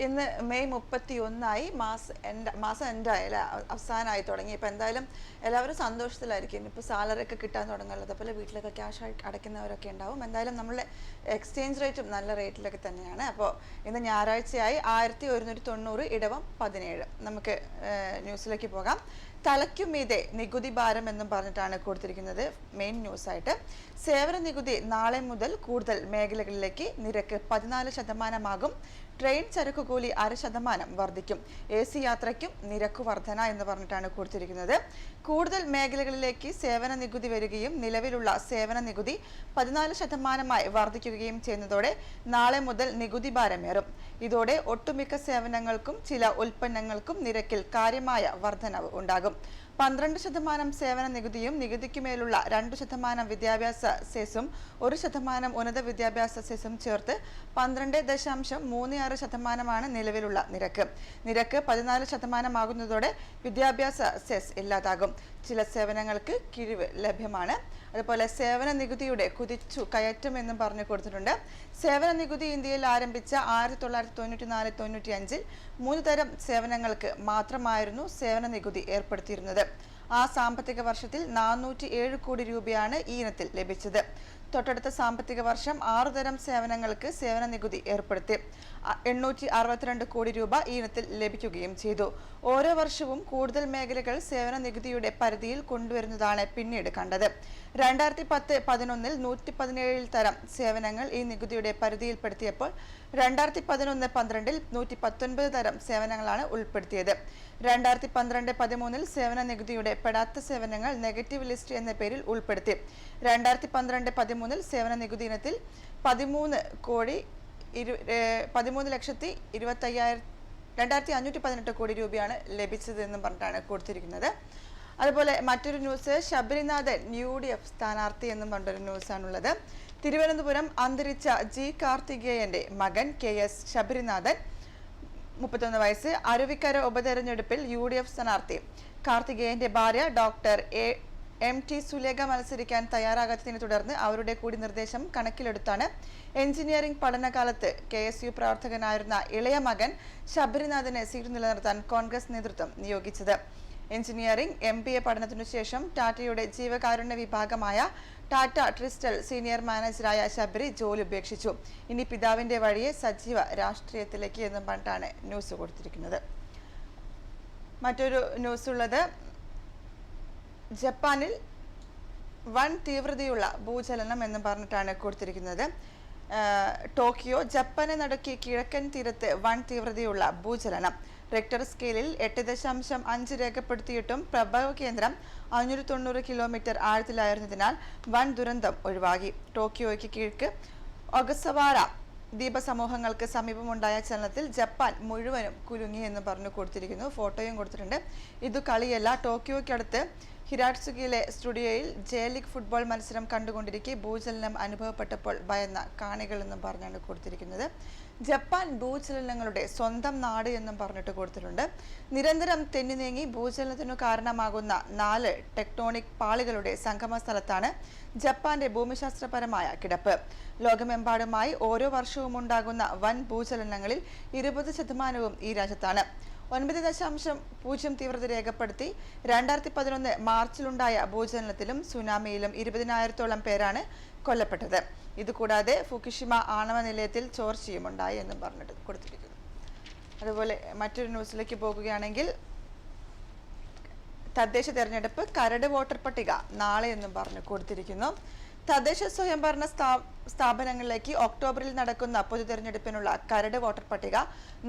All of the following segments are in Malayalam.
ഇന്ന് മെയ് 31 മാസം എൻഡായി അവസാനമായി തുടങ്ങി. ഇപ്പം എന്തായാലും എല്ലാവരും സന്തോഷത്തിലായിരിക്കും. ഇപ്പോൾ സാലറി ഒക്കെ കിട്ടാൻ തുടങ്ങുന്നത്, അതുപോലെ വീട്ടിലൊക്കെ ക്യാഷ് അടയ്ക്കുന്നവരൊക്കെ ഉണ്ടാവും. എന്തായാലും നമ്മളുടെ എക്സ്ചേഞ്ച് റേറ്റും നല്ല റേറ്റിലൊക്കെ തന്നെയാണ്. അപ്പോൾ ഇന്ന് ഞായറാഴ്ചയായി 1190 ഇടവം 17. നമുക്ക് ന്യൂസിലേക്ക് പോകാം. തലയ്ക്കുമീതെ നികുതി ഭാരം എന്നും പറഞ്ഞിട്ടാണ് കൊടുത്തിരിക്കുന്നത് മെയിൻ ന്യൂസായിട്ട്. സേവന നികുതി നാളെ മുതൽ കൂടുതൽ മേഖലകളിലേക്ക് നിരക്ക് 14% ട്രെയിൻ ചരക്കുകൂലി 0.5% വർദ്ധിക്കും. AC യാത്രയ്ക്കും നിരക്ക് വർധന എന്ന് പറഞ്ഞിട്ടാണ് കൊടുത്തിരിക്കുന്നത്. കൂടുതൽ മേഖലകളിലേക്ക് സേവന നികുതി വരികയും നിലവിലുള്ള സേവന നികുതി 14% വർദ്ധിക്കുകയും ചെയ്യുന്നതോടെ നാളെ മുതൽ നികുതി ഭാരമേറും. ഇതോടെ ഒട്ടുമിക്ക സേവനങ്ങൾക്കും ചില ഉൽപ്പന്നങ്ങൾക്കും നിരക്കിൽ കാര്യമായ വർധനവ് ഉണ്ടാകും. 12% സേവന നികുതിയും നികുതിക്കുമേലുള്ള 2% വിദ്യാഭ്യാസ സെസും 1% ഉന്നത വിദ്യാഭ്യാസ സെസും ചേർത്ത് 12.36% നിലവിലുള്ള നിരക്ക്. നിരക്ക് 14% ആകുന്നതോടെ വിദ്യാഭ്യാസ സെസ് ഇല്ലാതാകും. ചില സേവനങ്ങൾക്ക് കിഴിവ് ലഭ്യമാണ്. അതുപോലെ സേവന നികുതിയുടെ കുതിച്ചു കയറ്റം എന്നും പറഞ്ഞു കൊടുത്തിട്ടുണ്ട്. സേവന നികുതി ഇന്ത്യയിൽ ആരംഭിച്ച 1994-95 3 തരം സേവനങ്ങൾക്ക് മാത്രമായിരുന്നു സേവന നികുതി ഏർപ്പെടുത്തിയിരുന്നത്. ആ സാമ്പത്തിക വർഷത്തിൽ 407 കോടി രൂപയാണ് ഈ ഇനത്തിൽ ലഭിച്ചത്. തൊട്ടടുത്ത സാമ്പത്തിക വർഷം 6 തരം സേവനങ്ങൾക്ക് സേവന നികുതി ഏർപ്പെടുത്തി 862 കോടി രൂപ ഈ ഇനത്തിൽ ലഭിക്കുകയും ചെയ്തു. ഓരോ വർഷവും കൂടുതൽ മേഖലകൾ സേവന നികുതിയുടെ പരിധിയിൽ കൊണ്ടുവരുന്നതാണ് പിന്നീട് കണ്ടത്. 2010-11 117 തരം സേവനങ്ങൾ ഈ നികുതിയുടെ പരിധിയിൽപ്പെടുത്തിയപ്പോൾ 2011-12 119 തരം സേവനങ്ങളാണ് ഉൾപ്പെടുത്തിയത്. 2012-13 സേവന നികുതിയുടെ പെടാത്ത സേവനങ്ങൾ നെഗറ്റീവ് ലിസ്റ്റ് എന്ന പേരിൽ ഉൾപ്പെടുത്തി. 2012-13 സേവന നികുതി ഇനത്തിൽ 13,25,2518 കോടി രൂപയാണ് ലഭിച്ചതെന്നും പറഞ്ഞിട്ടാണ് കൊടുത്തിരിക്കുന്നത്. അതുപോലെ മറ്റൊരു ന്യൂസ്, ശബരിനാഥൻ UDF സ്ഥാനാർത്ഥി എന്നും പറഞ്ഞൊരു ന്യൂസാണുള്ളത്. തിരുവനന്തപുരം അന്തരിച്ച G. കാർത്തികേയന്റെ മകൻ KS ശബരിനാഥൻ 31 വയസ്സ് അരുവിക്കര ഉപതെരഞ്ഞെടുപ്പിൽ UDF സ്ഥാനാർത്ഥി. കാർത്തികേയന്റെ ഭാര്യ ഡോക്ടർ MT സുലേഖ മത്സരിക്കാൻ തയ്യാറാകാത്തതിനെ തുടർന്ന് അവരുടെ കൂടി നിർദ്ദേശം കണക്കിലെടുത്താണ് എഞ്ചിനീയറിംഗ് പഠനകാലത്ത് KSU പ്രവർത്തകനായിരുന്ന ഇളയ മകൻ ശബരിനാഥനെ സീറ്റ് നിലനിർത്താൻ കോൺഗ്രസ് നേതൃത്വം നിയോഗിച്ചത്. എഞ്ചിനീയറിംഗ് MBA പഠനത്തിനു ശേഷം ടാറ്റയുടെ ജീവകാരുണ്യ വിഭാഗമായ ടാറ്റ ട്രിസ്റ്റൽ സീനിയർ മാനേജറായ ശബരി ജോലി ഉപേക്ഷിച്ചു. ഇനി പിതാവിന്റെ വഴിയെ സജീവ രാഷ്ട്രീയത്തിലേക്ക് എന്നും പറഞ്ഞിട്ടാണ് ന്യൂസ് കൊടുത്തിരിക്കുന്നത്. മറ്റൊരു ന്യൂസ് ഉള്ളത്, ജപ്പാനിൽ വൻ തീവ്രതയുള്ള ഭൂചലനം എന്ന് പറഞ്ഞിട്ടാണ് കൊടുത്തിരിക്കുന്നത്. ടോക്കിയോ ജപ്പാനെ നടുക്കി കിഴക്കൻ തീരത്ത് വൻ തീവ്രതയുള്ള ഭൂചലനം. റിക്ടർ സ്കെയിലിൽ 8.5 രേഖപ്പെടുത്തിയിട്ടും പ്രഭവ കേന്ദ്രം 590 കിലോമീറ്റർ ആഴത്തിലായിരുന്നതിനാൽ വൻ ദുരന്തം ഒഴിവാക്കി. ടോക്കിയോയ്ക്ക് കിഴക്ക് ഒഗസവാര ദ്വീപസമൂഹങ്ങൾക്ക് സമീപമുണ്ടായ ചലനത്തിൽ ജപ്പാൻ മുഴുവനും കുലുങ്ങി എന്ന് പറഞ്ഞു കൊടുത്തിരിക്കുന്നു. ഫോട്ടോയും കൊടുത്തിട്ടുണ്ട്. ഇത് കളിയല്ല. ടോക്കിയോയ്ക്കടുത്ത് ഹിരാട്സുഗിയിലെ സ്റ്റുഡിയോയിൽ J-ലീഗ് ഫുട്ബോൾ മത്സരം കണ്ടുകൊണ്ടിരിക്കെ ഭൂചലനം അനുഭവപ്പെട്ടപ്പോൾ ഭയന്ന കാണികൾ എന്നും പറഞ്ഞാണ് കൊടുത്തിരിക്കുന്നത്. ജപ്പാൻ ഭൂചലനങ്ങളുടെ സ്വന്തം നാട് എന്നും പറഞ്ഞിട്ട് കൊടുത്തിട്ടുണ്ട്. നിരന്തരം തെന്നി നീങ്ങി ഭൂചലനത്തിനു കാരണമാകുന്ന 4 ടെക്ടോണിക് പാളികളുടെ സംഗമ സ്ഥലത്താണ് ജപ്പാന്റെ ഭൂമിശാസ്ത്രപരമായ കിടപ്പ്. ലോകമെമ്പാടുമായി ഓരോ വർഷവും ഉണ്ടാകുന്ന വൻ ഭൂചലനങ്ങളിൽ 20% ഈ രാജ്യത്താണ്. 9.0 തീവ്രത രേഖപ്പെടുത്തി. 2011 മാർച്ചിലുണ്ടായ ഭൂചലനത്തിലും സുനാമിയിലും 20,000-ഓളം പേരാണ് കൊല്ലപ്പെട്ടത്. ഇതുകൂടാതെ ഫുകുഷിമ ആണവ നിലയത്തിൽ ചോർച്ചയും ഉണ്ടായി എന്നും പറഞ്ഞിട്ട് കൊടുത്തിരിക്കുന്നു. അതുപോലെ മറ്റൊരു ന്യൂസിലേക്ക് പോകുകയാണെങ്കിൽ, തദ്ദേശ തെരഞ്ഞെടുപ്പ് കരട് വോട്ടർ പട്ടിക നാളെ എന്നും പറഞ്ഞു കൊടുത്തിരിക്കുന്നു. തദ്ദേശ സ്വയംഭരണ സ്ഥാപനങ്ങളിലേക്ക് ഒക്ടോബറിൽ നടക്കുന്ന പൊതു തെരഞ്ഞെടുപ്പിനുള്ള കരട് വോട്ടർ പട്ടിക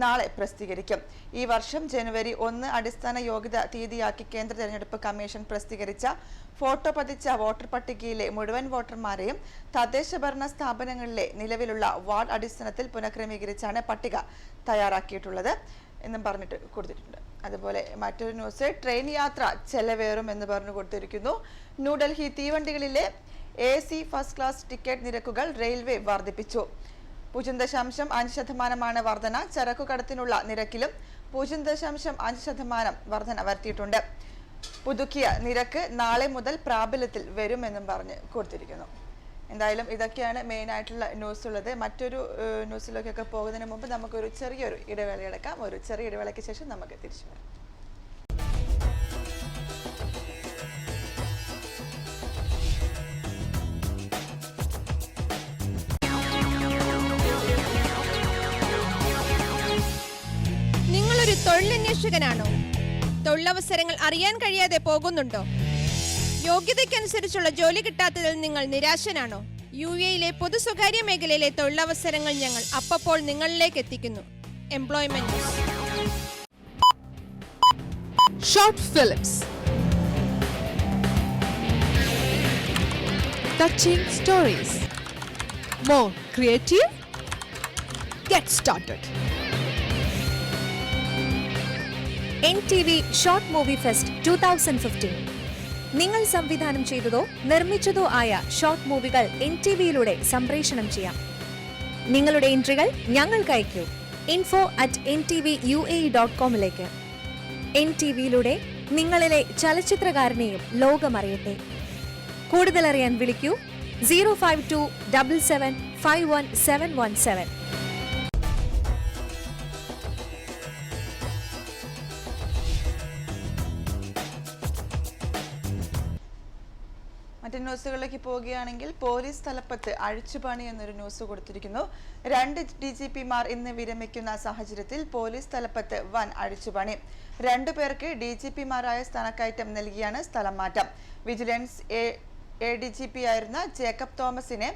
നാളെ പ്രസിദ്ധീകരിക്കും. ഈ വർഷം ജനുവരി 1 അടിസ്ഥാന യോഗ്യത തീയതിയാക്കി കേന്ദ്ര തെരഞ്ഞെടുപ്പ് കമ്മീഷൻ പ്രസിദ്ധീകരിച്ച ഫോട്ടോ പതിച്ച വോട്ടർ പട്ടികയിലെ മുഴുവൻ വോട്ടർമാരെയും തദ്ദേശ ഭരണ സ്ഥാപനങ്ങളിലെ നിലവിലുള്ള വാർഡ് അടിസ്ഥാനത്തിൽ പുനഃക്രമീകരിച്ചാണ് പട്ടിക തയ്യാറാക്കിയിട്ടുള്ളത് എന്നും പറഞ്ഞിട്ട് കൊടുത്തിട്ടുണ്ട്. അതുപോലെ മറ്റൊരു ന്യൂസ്, ട്രെയിൻ യാത്ര ചെലവേറും എന്ന് പറഞ്ഞു കൊടുത്തിരിക്കുന്നു. ന്യൂഡൽഹി തീവണ്ടികളിലെ AC ഫസ്റ്റ് ക്ലാസ് ടിക്കറ്റ് നിരക്കുകൾ റെയിൽവേ വർദ്ധിപ്പിച്ചു. 0.5% വർധന. ചരക്കുകടത്തിനുള്ള നിരക്കിലും 0.5% വർധന വരുത്തിയിട്ടുണ്ട്. പുതുക്കിയ നിരക്ക് നാളെ മുതൽ പ്രാബല്യത്തിൽ വരുമെന്നും പറഞ്ഞ് കൊടുത്തിരിക്കുന്നു. എന്തായാലും ഇതൊക്കെയാണ് മെയിൻ ആയിട്ടുള്ള ന്യൂസ് ഉള്ളത്. മറ്റൊരു ന്യൂസിലേക്കൊക്കെ പോകുന്നതിന് മുമ്പ് നമുക്കൊരു ചെറിയൊരു ഇടവേള എടുക്കാം. ഒരു ചെറിയ ഇടവേളയ്ക്ക് ശേഷം നമുക്ക് തിരിച്ചു വരാം. നിങ്ങളൊരു തൊഴിലന്വേഷകനാണോ? തൊഴിലവസരങ്ങൾ അറിയാൻ കഴിയാതെ പോകുന്നുണ്ടോ? യോഗ്യതയ്ക്കനുസരിച്ചുള്ള ജോലി കിട്ടാത്തതിൽ നിങ്ങൾ നിരാശനാണോ? UAE പൊതു സ്വകാര്യ മേഖലയിലെ തൊഴിലവസരങ്ങൾ ഞങ്ങൾ അപ്പോൾ നിങ്ങളിലേക്ക് എത്തിക്കുന്നു. Employment news. Short films, touching stories, more creative. Get started. NTV short movie fest 2015. നിങ്ങൾ സംവിധാനം ചെയ്തതോ നിർമ്മിച്ചതോ ആയ ഷോർട്ട് മൂവികൾ NTVയിലൂടെ സംപ്രേഷണം ചെയ്യാം. നിങ്ങളുടെ എൻട്രികൾ ഞങ്ങൾക്ക് അയക്കൂ. info@ntvUAE.com. NTVയിലൂടെ നിങ്ങളിലെ ചലച്ചിത്രകാരനെയും ലോകമറിയട്ടെ. കൂടുതലറിയാൻ വിളിക്കൂ 05277511717. മറ്റു ന്യൂസുകളിലേക്ക് പോവുകയാണെങ്കിൽ പോലീസ് തലപ്പത്ത് അഴിച്ചുപണി എന്നൊരു ന്യൂസ് കൊടുത്തിരിക്കുന്നു. 2 DGPമാർ ഇന്ന് വിരമിക്കുന്ന സാഹചര്യത്തിൽ പോലീസ് തലപ്പത്ത് വൻ അഴിച്ചുപണി. 2 പേർക്ക് DGPമാരായ സ്ഥാനക്കയറ്റം നൽകിയാണ് സ്ഥലം മാറ്റം. വിജിലൻസ് ADGP ആയിരുന്ന ജേക്കബ് തോമസിനെ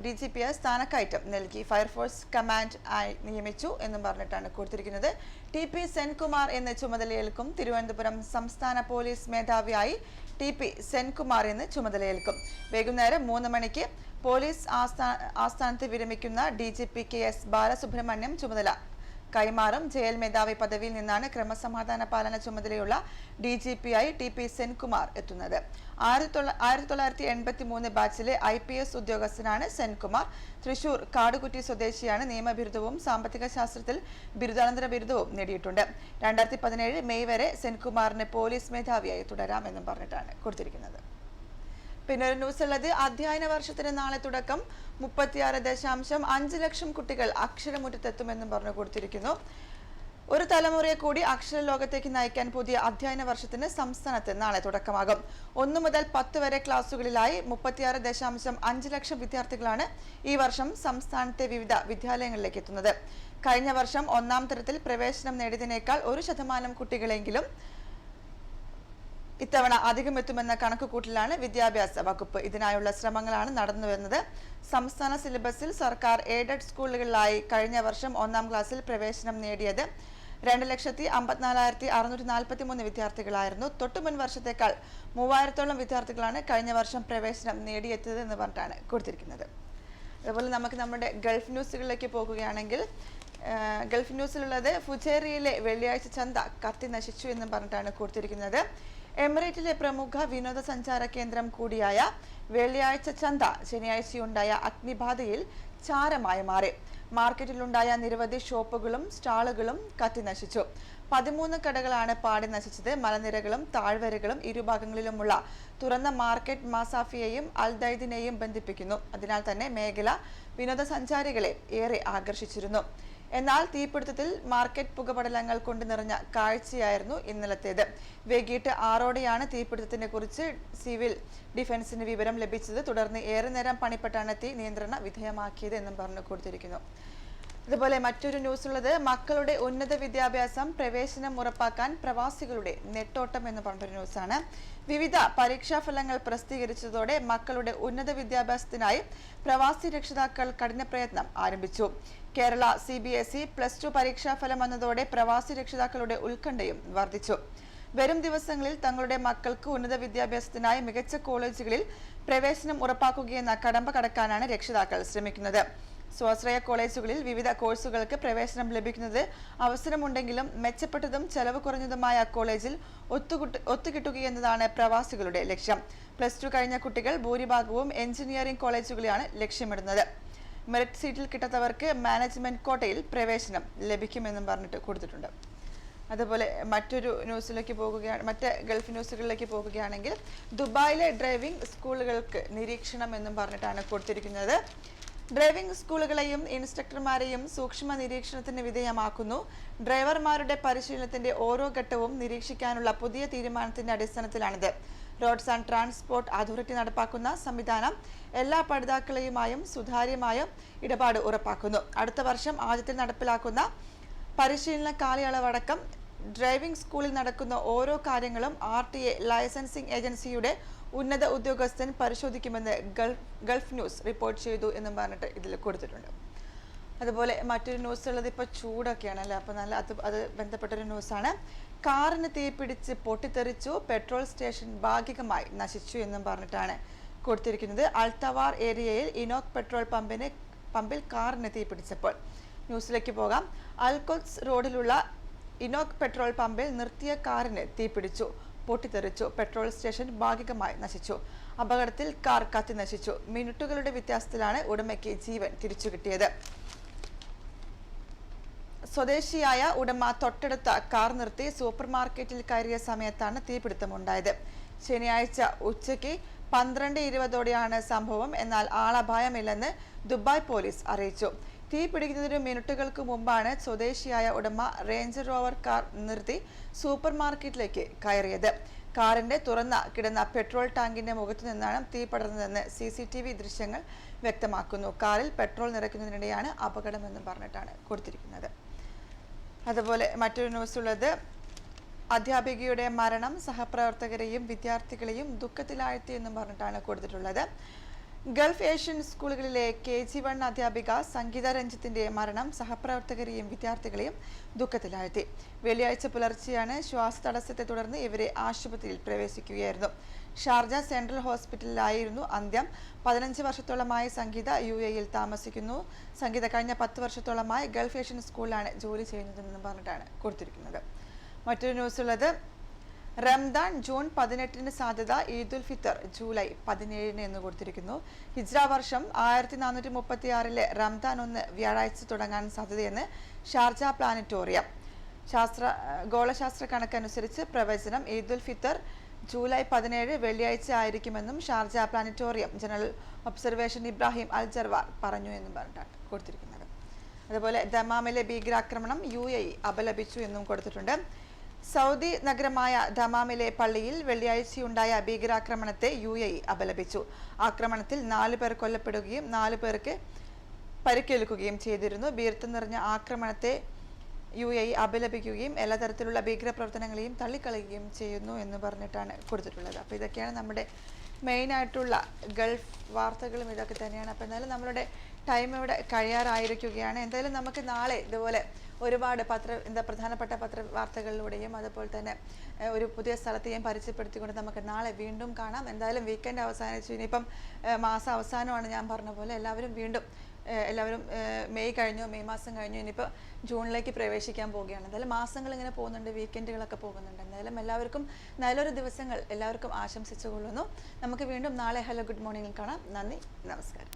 DGPയായി സ്ഥാനക്കയറ്റം നൽകി. ഫയർഫോഴ്സ് കമാൻഡ് ആയി നിയമിച്ചു എന്നും പറഞ്ഞിട്ടാണ് കൊടുത്തിരിക്കുന്നത്. TP സെൻകുമാർ എന്ന ചുമതലയേൽക്കും. തിരുവനന്തപുരം സംസ്ഥാന പോലീസ് മേധാവിയായി TP സെൻകുമാർ എന്ന് ചുമതലയേൽക്കും. വൈകുന്നേരം 3 മണിക്ക് പോലീസ് ആസ്ഥാനത്ത് വിരമിക്കുന്ന DGP KS ബാലസുബ്രഹ്മണ്യം ചുമതല കൈമാറും. ജയിൽ മേധാവി പദവിയിൽ നിന്നാണ് ക്രമസമാധാന പാലന ചുമതലയുള്ള DGPയായി TP സെൻകുമാർ എത്തുന്നത്. 1983 ബാച്ചിലെ IPS ഉദ്യോഗസ്ഥനാണ് സെൻകുമാർ. തൃശൂർ കാടുകുറ്റി സ്വദേശിയാണ്. നിയമബിരുദവും സാമ്പത്തിക ശാസ്ത്രത്തിൽ ബിരുദാനന്തര ബിരുദവും നേടിയിട്ടുണ്ട്. 2017 മെയ് വരെ സെൻകുമാറിന് പോലീസ് മേധാവിയായി തുടരാമെന്നും പറഞ്ഞിട്ടാണ് കൊടുത്തിരിക്കുന്നത്. പിന്നെ ഒരു ന്യൂസ് ഉള്ളത്, അധ്യയന വർഷത്തിന് നാളെ തുടക്കം. 36.5 ലക്ഷം കുട്ടികൾ അക്ഷരമുറ്റത്തെത്തുമെന്നും പറഞ്ഞു കൊടുത്തിരിക്കുന്നു. ഒരു തലമുറയെ കൂടി അക്ഷര ലോകത്തേക്ക് നയിക്കാൻ പുതിയ അധ്യയന വർഷത്തിന് സംസ്ഥാനത്ത് നാളെ തുടക്കമാകും. 1 മുതൽ 10 വരെ ക്ലാസുകളിലായി 36.5 ലക്ഷം വിദ്യാർത്ഥികളാണ് ഈ വർഷം സംസ്ഥാനത്തെ വിവിധ വിദ്യാലയങ്ങളിലേക്ക് എത്തുന്നത്. കഴിഞ്ഞ വർഷം 1ാം തരത്തിൽ പ്രവേശനം നേടിയതിനേക്കാൾ 1% കുട്ടികളെങ്കിലും ഇത്തവണ അധികം എത്തുമെന്ന കണക്കുകൂട്ടലാണ് വിദ്യാഭ്യാസ വകുപ്പ്. ഇതിനായുള്ള ശ്രമങ്ങളാണ് നടന്നുവരുന്നത്. സംസ്ഥാന സിലബസിൽ സർക്കാർ എയ്ഡഡ് സ്കൂളുകളിലായി കഴിഞ്ഞ വർഷം 1ാം ക്ലാസ്സിൽ പ്രവേശനം നേടിയത് 2,54,643 വിദ്യാർത്ഥികളായിരുന്നു. തൊട്ടുമുൻ വർഷത്തേക്കാൾ 3000-ഓളം വിദ്യാർത്ഥികളാണ് കഴിഞ്ഞ വർഷം പ്രവേശനം നേടിയെത്തിയത് എന്ന് പറഞ്ഞിട്ടാണ് കൊടുത്തിരിക്കുന്നത്. അതുപോലെ നമുക്ക് നമ്മുടെ ഗൾഫ് ന്യൂസുകളിലേക്ക് പോകുകയാണെങ്കിൽ ഗൾഫ് ന്യൂസിലുള്ളത്, ഫുജേറിയയിലെ വെള്ളിയാഴ്ച ചന്ത കത്തി നശിച്ചു എന്നും പറഞ്ഞിട്ടാണ് കൊടുത്തിരിക്കുന്നത്. എമിറേറ്റിലെ പ്രമുഖ വിനോദസഞ്ചാര കേന്ദ്രം കൂടിയായ വെള്ളിയാഴ്ച ചന്ത ശനിയാഴ്ചയുണ്ടായ അഗ്നിബാധയിൽ ചാരമായി മാറി. മാർക്കറ്റിലുണ്ടായ നിരവധി ഷോപ്പുകളും സ്റ്റാളുകളും കത്തി നശിച്ചു. 13 കടകളാണ് പാടി നശിച്ചത്. മലനിരകളും താഴ്വരകളും ഇരുഭാഗങ്ങളിലുമുള്ള തുറന്ന മാർക്കറ്റ് മാസാഫിയെയും അൽദൈദിനെയും ബന്ധിപ്പിക്കുന്നു. അതിനാൽ തന്നെ മേഖല വിനോദസഞ്ചാരികളെ ഏറെ ആകർഷിച്ചിരുന്നു. എന്നാൽ തീപിടുത്തത്തിൽ മാർക്കറ്റ് പുകപടലങ്ങൾ കൊണ്ട് നിറഞ്ഞ കാഴ്ചയായിരുന്നു ഇന്നലത്തേത്. വൈകിട്ട് 6ഓടെയാണ് തീപിടുത്തത്തിനെ കുറിച്ച് സിവിൽ ഡിഫൻസിന് വിവരം ലഭിച്ചത്. തുടർന്ന് ഏറെ നേരം പണിപ്പെട്ടാണ് തീ നിയന്ത്രണ വിധേയമാക്കിയത് എന്നും പറഞ്ഞു കൊടുത്തിരിക്കുന്നു. അതുപോലെ മറ്റൊരു ന്യൂസ് ഉള്ളത്, മക്കളുടെ ഉന്നത വിദ്യാഭ്യാസം പ്രവേശനം ഉറപ്പാക്കാൻ പ്രവാസികളുടെ നെട്ടോട്ടം എന്ന് പറഞ്ഞൊരു ന്യൂസാണ്. വിവിധ പരീക്ഷാഫലങ്ങൾ പ്രസിദ്ധീകരിച്ചതോടെ മക്കളുടെ ഉന്നത വിദ്യാഭ്യാസത്തിനായി പ്രവാസി രക്ഷിതാക്കൾ കഠിന പ്രയത്നം ആരംഭിച്ചു. കേരള CBSE +2 പരീക്ഷാഫലം വന്നതോടെ പ്രവാസി രക്ഷിതാക്കളുടെ ഉത്കണ്ഠയും വർദ്ധിച്ചു. വരും ദിവസങ്ങളിൽ തങ്ങളുടെ മക്കൾക്ക് ഉന്നത വിദ്യാഭ്യാസത്തിനായി മികച്ച കോളേജുകളിൽ പ്രവേശനം ഉറപ്പാക്കുകയെന്ന കടമ്പ കടക്കാനാണ് രക്ഷിതാക്കൾ ശ്രമിക്കുന്നത്. സ്വാശ്രയ കോളേജുകളിൽ വിവിധ കോഴ്സുകൾക്ക് പ്രവേശനം ലഭിക്കുന്നത് അവസരമുണ്ടെങ്കിലും മെച്ചപ്പെട്ടതും ചെലവ് കുറഞ്ഞതുമായ കോളേജിൽ ഒത്തുകിട്ടുകയെന്നതാണ് പ്രവാസികളുടെ ലക്ഷ്യം. +2 കഴിഞ്ഞ കുട്ടികൾ ഭൂരിഭാഗവും എഞ്ചിനീയറിംഗ് കോളേജുകളെയാണ് ലക്ഷ്യമിടുന്നത്. മെറിറ്റ് സീറ്റിൽ കിട്ടാത്തവർക്ക് മാനേജ്മെന്റ് കോട്ടയിൽ പ്രവേശനം ലഭിക്കുമെന്നും പറഞ്ഞിട്ട് കൊടുത്തിട്ടുണ്ട്. അതുപോലെ മറ്റൊരു ന്യൂസിലേക്ക് പോകുകയാണ്, മറ്റ് ഗൾഫ് ന്യൂസുകളിലേക്ക് പോകുകയാണെങ്കിൽ ദുബായിലെ ഡ്രൈവിംഗ് സ്കൂളുകൾക്ക് നിരീക്ഷണം എന്നും പറഞ്ഞിട്ടാണ് കൊടുത്തിരിക്കുന്നത്. ഡ്രൈവിംഗ് സ്കൂളുകളെയും ഇൻസ്ട്രക്ടർമാരെയും സൂക്ഷ്മ നിരീക്ഷണത്തിന് വിധേയമാക്കുന്നു. ഡ്രൈവർമാരുടെ പരിശീലനത്തിന്റെ ഓരോ ഘട്ടവും നിരീക്ഷിക്കാനുള്ള പുതിയ തീരുമാനത്തിന്റെ അടിസ്ഥാനത്തിലാണിത്. റോഡ്സ് ആൻഡ് ട്രാൻസ്പോർട്ട് അതോറിറ്റി നടപ്പാക്കുന്ന സംവിധാനം എല്ലാ പഠിതാക്കളെയുമായും സുതാര്യമായ ഇടപാട് ഉറപ്പാക്കുന്നു. അടുത്ത വർഷം ആദ്യത്തിൽ നടപ്പിലാക്കുന്ന പരിശീലന കാലയളവടക്കം ഡ്രൈവിംഗ് സ്കൂളിൽ നടക്കുന്ന ഓരോ കാര്യങ്ങളും RTA ലൈസൻസിംഗ് ഏജൻസിയുടെ ഉന്നത ഉദ്യോഗസ്ഥൻ പരിശോധിക്കുമെന്ന് ഗൾഫ് ന്യൂസ് റിപ്പോർട്ട് ചെയ്തു എന്നും പറഞ്ഞിട്ട് ഇതിൽ കൊടുത്തിട്ടുണ്ട്. അതുപോലെ മറ്റൊരു ന്യൂസ് ഉള്ളത് ഇപ്പോൾ ചൂടൊക്കെയാണ് അല്ലേ, അപ്പോൾ നല്ല അത് ബന്ധപ്പെട്ടൊരു ന്യൂസാണ്. കാറിന് തീപിടിച്ച് പൊട്ടിത്തെറിച്ചു, പെട്രോൾ സ്റ്റേഷൻ ഭാഗികമായി നശിച്ചു എന്നും പറഞ്ഞിട്ടാണ് കൊടുത്തിരിക്കുന്നത്. അൾത്തവാർ ഏരിയയിൽ ഇനോക് പെട്രോൾ പമ്പിൽ കാറിന് തീപിടിച്ചപ്പോൾ. ന്യൂസിലേക്ക് പോകാം. അൽകൊത്സ് റോഡിലുള്ള ഇനോക് പെട്രോൾ പമ്പിൽ നിർത്തിയ കാറിന് തീപിടിച്ചു, പൊട്ടിത്തെറിച്ചു, പെട്രോൾ സ്റ്റേഷൻ ഭാഗികമായി നശിച്ചു. അപകടത്തിൽ കാർ കത്തി നശിച്ചു. മിനിറ്റുകളുടെ വ്യത്യാസത്തിലാണ് ഉടമയ്ക്ക് ജീവൻ തിരിച്ചു കിട്ടിയത്. സ്വദേശിയായ ഉടമ തൊട്ടടുത്ത കാർ നിർത്തി സൂപ്പർ മാർക്കറ്റിൽ കയറിയ സമയത്താണ് തീപിടുത്തമുണ്ടായത്. ശനിയാഴ്ച ഉച്ചയ്ക്ക് 12:20ഓടെയാണ് സംഭവം. എന്നാൽ ആളപായമില്ലെന്ന് ദുബായ് പോലീസ് അറിയിച്ചു. തീ പിടിക്കുന്നതിന് മിനിറ്റുകൾക്ക് മുമ്പാണ് സ്വദേശിയായ ഉടമ റേഞ്ച് റോവർ കാർ നിർത്തി സൂപ്പർ മാർക്കറ്റിലേക്ക് കയറിയത്. കാറിന്റെ തുറന്ന കിടന്ന പെട്രോൾ ടാങ്കിന്റെ മുഖത്തു നിന്നാണ് തീ പടർന്നതെന്ന് CCTV ദൃശ്യങ്ങൾ വ്യക്തമാക്കുന്നു. കാറിൽ പെട്രോൾ നിറയ്ക്കുന്നതിനിടെയാണ് അപകടമെന്ന് പറഞ്ഞിട്ടാണ് കൊടുത്തിരിക്കുന്നത്. അതുപോലെ മറ്റൊരു ന്യൂസ് ഉള്ളത്, അധ്യാപികയുടെ മരണം സഹപ്രവർത്തകരെയും വിദ്യാർത്ഥികളെയും ദുഃഖത്തിലാഴ്ത്തി എന്നും പറഞ്ഞിട്ടാണ് കൊടുത്തിട്ടുള്ളത്. ഗൾഫ് ഏഷ്യൻ സ്കൂളുകളിലെ KG1 അധ്യാപിക സംഗീത രഞ്ജിത്തിന്റെ മരണം സഹപ്രവർത്തകരെയും വിദ്യാർത്ഥികളെയും ദുഃഖത്തിലാഴ്ത്തി. വെള്ളിയാഴ്ച പുലർച്ചെയാണ് ശ്വാസതടസ്സത്തെ തുടർന്ന് ഇവരെ ആശുപത്രിയിൽ പ്രവേശിക്കുകയായിരുന്നു. ഷാർജ സെൻട്രൽ ഹോസ്പിറ്റലിലായിരുന്നു അന്ത്യം. 15 വർഷത്തോളമായി സംഗീത UAE-യിൽ താമസിക്കുന്നു. സംഗീത കഴിഞ്ഞ 10 വർഷത്തോളമായി ഗൾഫ് ഏഷ്യൻ സ്കൂളിലാണ് ജോലി ചെയ്യുന്നതെന്ന് പറഞ്ഞിട്ടാണ് കൊടുത്തിരിക്കുന്നത്. മറ്റൊരു ന്യൂസ് ഉള്ളത്, റംദാൻ ജൂൺ 18 സാധ്യത, ഈദുൽ ഫിത്തർ ജൂലൈ 17 എന്ന് കൊടുത്തിരിക്കുന്നു. ഹിജ്റ വർഷം 1436 റംദാൻ 1 വ്യാഴാഴ്ച തുടങ്ങാൻ സാധ്യതയെന്ന് ഷാർജ പ്ലാനറ്റോറിയം. ഗോളശാസ്ത്ര കണക്കനുസരിച്ച് പ്രവചനം ഈദുൽ ഫിത്തർ ജൂലൈ 17 വെള്ളിയാഴ്ച ആയിരിക്കുമെന്നും Sharjah planetarium general observation Ibrahim al Jarwan പറഞ്ഞു എന്നും പറഞ്ഞിട്ടാണ് കൊടുത്തിരിക്കുന്നത്. അതുപോലെ ദമാമിലെ ഭീകരാക്രമണം UAE അപലപിച്ചു എന്നും കൊടുത്തിട്ടുണ്ട്. സൗദി നഗരമായ ദമാമിലെ പള്ളിയിൽ വെള്ളിയാഴ്ചയുണ്ടായ ഭീകരാക്രമണത്തെ UAE അപലപിച്ചു. ആക്രമണത്തിൽ 4 പേർ കൊല്ലപ്പെടുകയും 4 പേർക്ക് പരിക്കേൽക്കുകയും ചെയ്തിരുന്നു. ഭീരുത്വം നിറഞ്ഞ ആക്രമണത്തെ UAE അപലപിക്കുകയും എല്ലാ തരത്തിലുള്ള ഭീകരപ്രവർത്തനങ്ങളെയും തള്ളിക്കളയുകയും ചെയ്യുന്നു എന്ന് പറഞ്ഞിട്ടാണ് കൊടുത്തിട്ടുള്ളത്. അപ്പോൾ ഇതൊക്കെയാണ് നമ്മുടെ മെയിനായിട്ടുള്ള ഗൾഫ് വാർത്തകളും ഇതൊക്കെ തന്നെയാണ്. അപ്പോൾ എന്തായാലും നമ്മളുടെ ടൈം ഇവിടെ കഴിയാറായിരിക്കുകയാണ്. എന്തായാലും നമുക്ക് നാളെ ഇതുപോലെ ഒരുപാട് പ്രധാനപ്പെട്ട പത്രവാർത്തകളിലൂടെയും അതുപോലെ തന്നെ ഒരു പുതിയ സ്ഥലത്തെയും പരിചയപ്പെടുത്തിക്കൊണ്ട് നമുക്ക് നാളെ വീണ്ടും കാണാം. എന്തായാലും വീക്കെൻഡ് അവസാനിച്ചു. ഇനിയിപ്പം മാസം അവസാനമാണ് ഞാൻ പറഞ്ഞ പോലെ. എല്ലാവരും മെയ് മാസം കഴിഞ്ഞു. ഇനിയിപ്പോൾ ജൂണിലേക്ക് പ്രവേശിക്കാൻ പോവുകയാണ്. എന്തായാലും മാസങ്ങൾ ഇങ്ങനെ പോകുന്നുണ്ട്, വീക്കെൻഡുകളൊക്കെ പോകുന്നുണ്ട്. എന്തായാലും എല്ലാവർക്കും നല്ലൊരു ദിവസങ്ങൾ എല്ലാവർക്കും ആശംസിച്ചുകൊള്ളുന്നു. നമുക്ക് വീണ്ടും നാളെ ഹലോ ഗുഡ് മോർണിംഗിൽ കാണാം. നന്ദി, നമസ്കാരം.